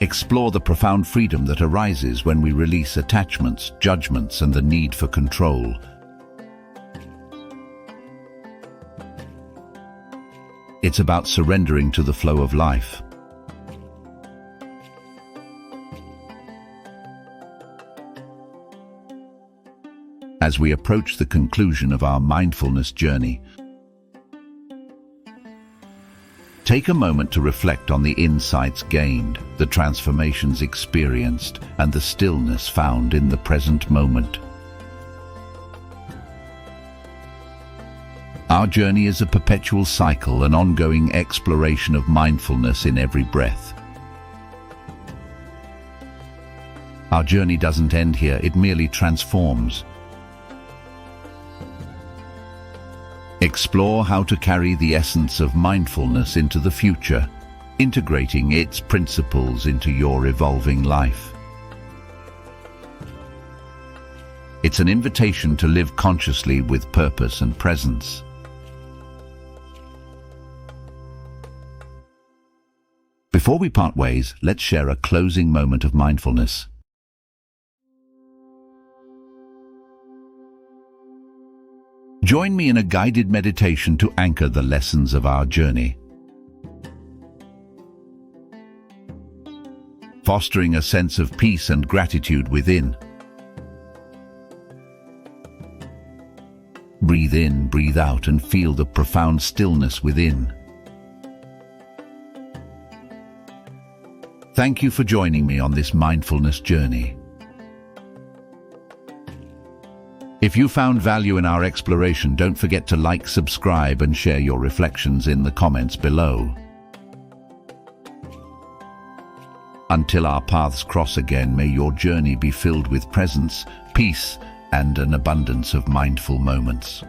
Explore the profound freedom that arises when we release attachments, judgments, and the need for control. It's about surrendering to the flow of life. As we approach the conclusion of our mindfulness journey, take a moment to reflect on the insights gained, the transformations experienced, and the stillness found in the present moment. Our journey is a perpetual cycle, an ongoing exploration of mindfulness in every breath. Our journey doesn't end here, it merely transforms. Explore how to carry the essence of mindfulness into the future, integrating its principles into your evolving life. It's an invitation to live consciously with purpose and presence. Before we part ways, let's share a closing moment of mindfulness. Join me in a guided meditation to anchor the lessons of our journey, fostering a sense of peace and gratitude within. Breathe in, breathe out, and feel the profound stillness within. Thank you for joining me on this mindfulness journey. If you found value in our exploration, don't forget to like, subscribe, and share your reflections in the comments below. Until our paths cross again, may your journey be filled with presence, peace, and an abundance of mindful moments.